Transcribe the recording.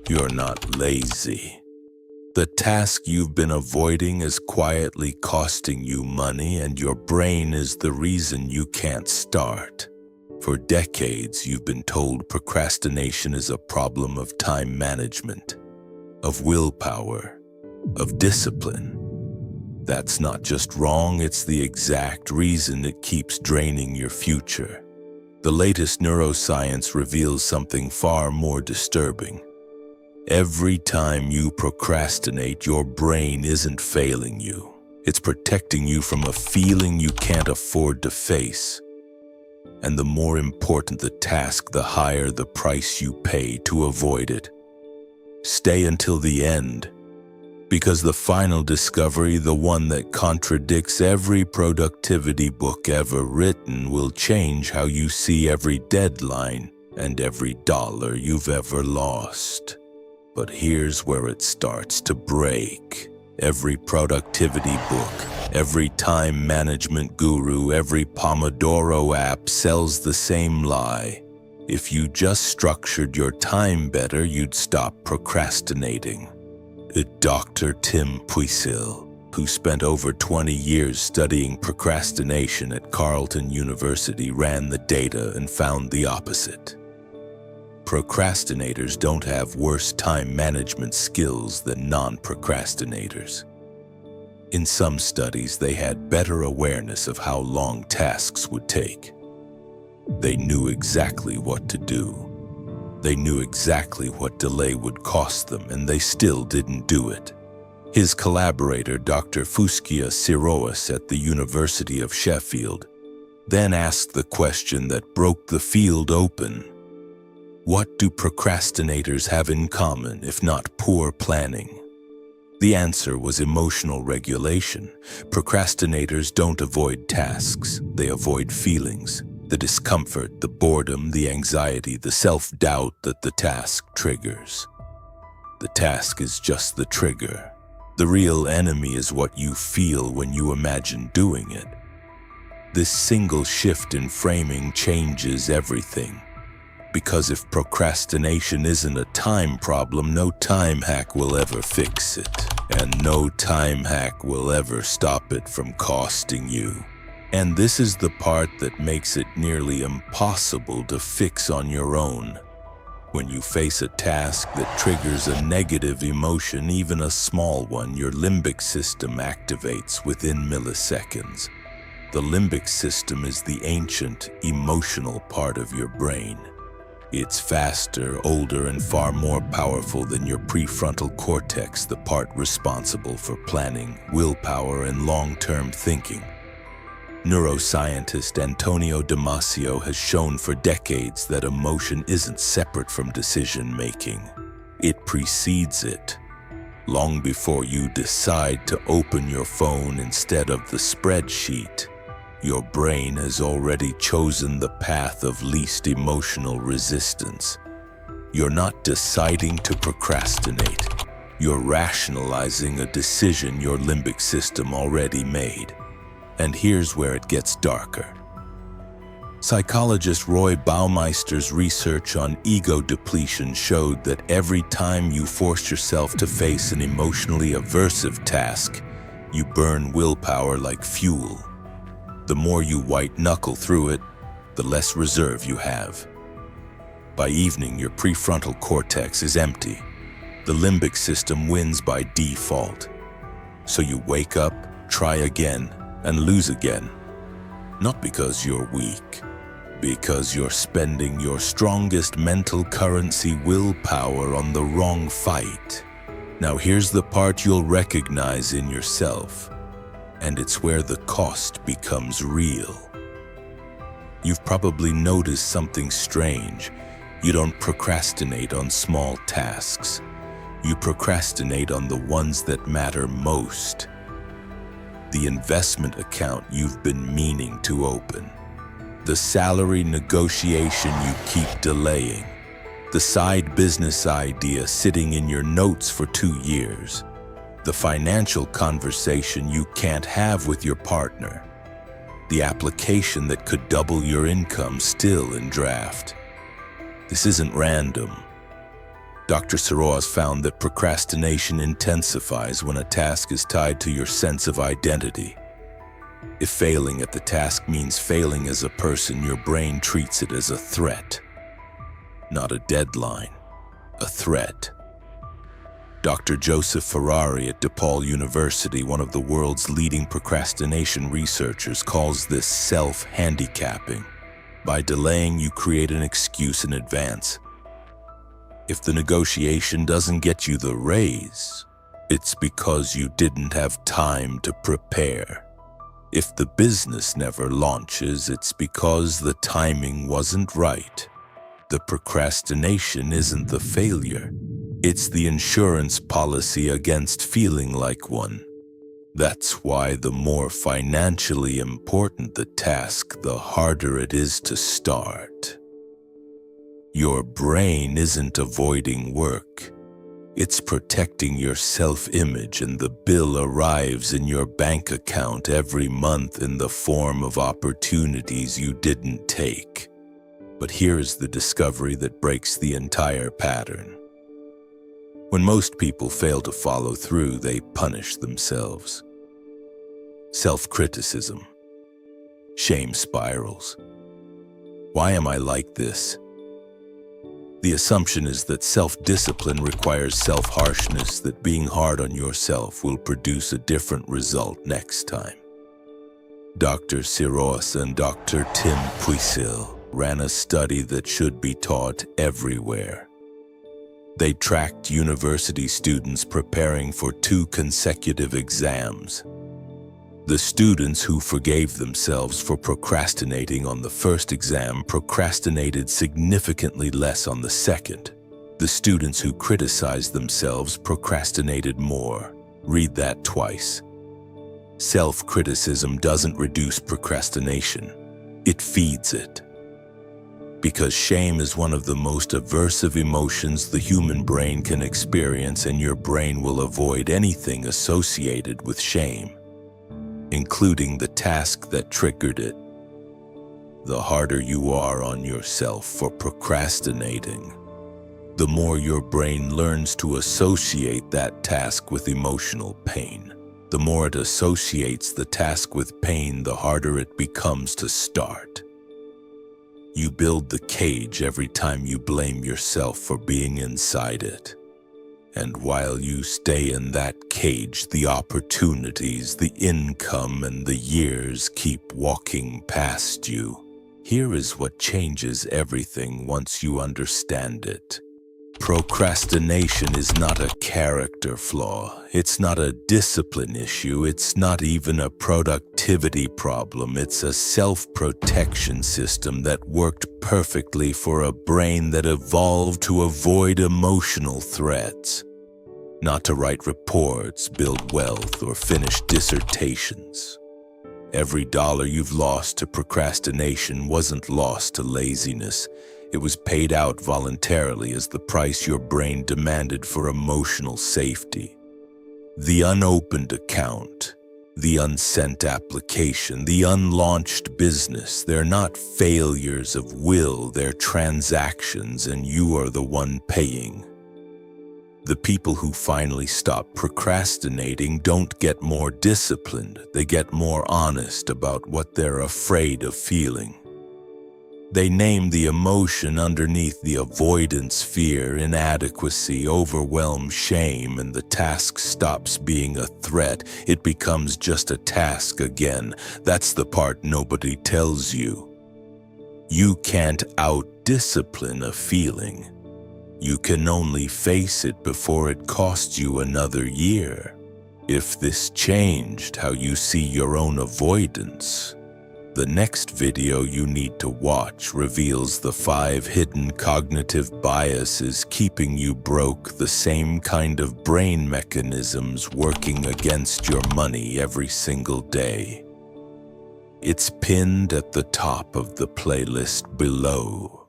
You're not lazy. The task you've been avoiding is quietly costing you money, and your brain is the reason you can't start. For decades, you've been told procrastination is a problem of time management, of willpower, of discipline. That's not just wrong, it's the exact reason it keeps draining your future. The latest neuroscience reveals something far more disturbing. Every time you procrastinate, your brain isn't failing you. It's protecting you from a feeling you can't afford to face. And the more important the task, the higher the price you pay to avoid it. Stay until the end, because the final discovery, the one that contradicts every productivity book ever written, will change how you see every deadline and every dollar you've ever lost. But here's where it starts to break. Every productivity book, every time management guru, every Pomodoro app sells the same lie. If you just structured your time better, you'd stop procrastinating. Dr. Tim Pychyl, who spent over 20 years studying procrastination at Carleton University, ran the data and found the opposite. Procrastinators don't have worse time management skills than non-procrastinators. In some studies, they had better awareness of how long tasks would take. They knew exactly what to do. They knew exactly what delay would cost them, and they still didn't do it. His collaborator, Dr. Fuschia Sirois at the University of Sheffield, then asked the question that broke the field open. What do procrastinators have in common, if not poor planning? The answer was emotional regulation. Procrastinators don't avoid tasks, they avoid feelings. The discomfort, the boredom, the anxiety, the self-doubt that the task triggers. The task is just the trigger. The real enemy is what you feel when you imagine doing it. This single shift in framing changes everything. Because if procrastination isn't a time problem, no time hack will ever fix it. And no time hack will ever stop it from costing you. And this is the part that makes it nearly impossible to fix on your own. When you face a task that triggers a negative emotion, even a small one, your limbic system activates within milliseconds. The limbic system is the ancient, emotional part of your brain. It's faster, older, and far more powerful than your prefrontal cortex, the part responsible for planning, willpower, and long-term thinking. Neuroscientist Antonio Damasio has shown for decades that emotion isn't separate from decision-making. It precedes it. Long before you decide to open your phone instead of the spreadsheet, your brain has already chosen the path of least emotional resistance. You're not deciding to procrastinate. You're rationalizing a decision your limbic system already made. And here's where it gets darker. Psychologist Roy Baumeister's research on ego depletion showed that every time you force yourself to face an emotionally aversive task, you burn willpower like fuel. The more you white-knuckle through it, the less reserve you have. By evening, your prefrontal cortex is empty. The limbic system wins by default. So you wake up, try again, and lose again. Not because you're weak, because you're spending your strongest mental currency, willpower, on the wrong fight. Now here's the part you'll recognize in yourself. And it's where the cost becomes real. You've probably noticed something strange. You don't procrastinate on small tasks. You procrastinate on the ones that matter most. The investment account you've been meaning to open. The salary negotiation you keep delaying. The side business idea sitting in your notes for 2 years. The financial conversation you can't have with your partner. The application that could double your income still in draft. This isn't random. Dr. Sirois found that procrastination intensifies when a task is tied to your sense of identity. If failing at the task means failing as a person, your brain treats it as a threat. Not a deadline, a threat. Dr. Joseph Ferrari at DePaul University, one of the world's leading procrastination researchers, calls this self-handicapping. By delaying, you create an excuse in advance. If the negotiation doesn't get you the raise, it's because you didn't have time to prepare. If the business never launches, it's because the timing wasn't right. The procrastination isn't the failure. It's the insurance policy against feeling like one. That's why the more financially important the task, the harder it is to start. Your brain isn't avoiding work. It's protecting your self-image, and the bill arrives in your bank account every month in the form of opportunities you didn't take. But here's the discovery that breaks the entire pattern. When most people fail to follow through, they punish themselves. Self-criticism. Shame spirals. Why am I like this? The assumption is that self-discipline requires self-harshness, that being hard on yourself will produce a different result next time. Dr. Sirois and Dr. Tim Pychyl ran a study that should be taught everywhere. They tracked university students preparing for 2 consecutive exams. The students who forgave themselves for procrastinating on the first exam procrastinated significantly less on the second. The students who criticized themselves procrastinated more. Read that twice. Self-criticism doesn't reduce procrastination. It feeds it. Because shame is one of the most aversive emotions the human brain can experience, and your brain will avoid anything associated with shame, including the task that triggered it. The harder you are on yourself for procrastinating, the more your brain learns to associate that task with emotional pain. The more it associates the task with pain, the harder it becomes to start. You build the cage every time you blame yourself for being inside it. And while you stay in that cage, the opportunities, the income, and the years keep walking past you. Here is what changes everything once you understand it. Procrastination is not a character flaw. It's not a discipline issue. It's not even a productivity problem. It's a self-protection system that worked perfectly for a brain that evolved to avoid emotional threats, not to write reports, build wealth, or finish dissertations. Every dollar you've lost to procrastination wasn't lost to laziness. It was paid out voluntarily as the price your brain demanded for emotional safety. The unopened account, the unsent application, the unlaunched business, they're not failures of will, they're transactions, and you are the one paying. The people who finally stop procrastinating don't get more disciplined, they get more honest about what they're afraid of feeling. They name the emotion underneath the avoidance, fear, inadequacy, overwhelm, shame, and the task stops being a threat. It becomes just a task again. That's the part nobody tells you. You can't out-discipline a feeling. You can only face it before it costs you another year. If this changed how you see your own avoidance, the next video you need to watch reveals the 5 hidden cognitive biases keeping you broke, the same kind of brain mechanisms working against your money every single day. It's pinned at the top of the playlist below.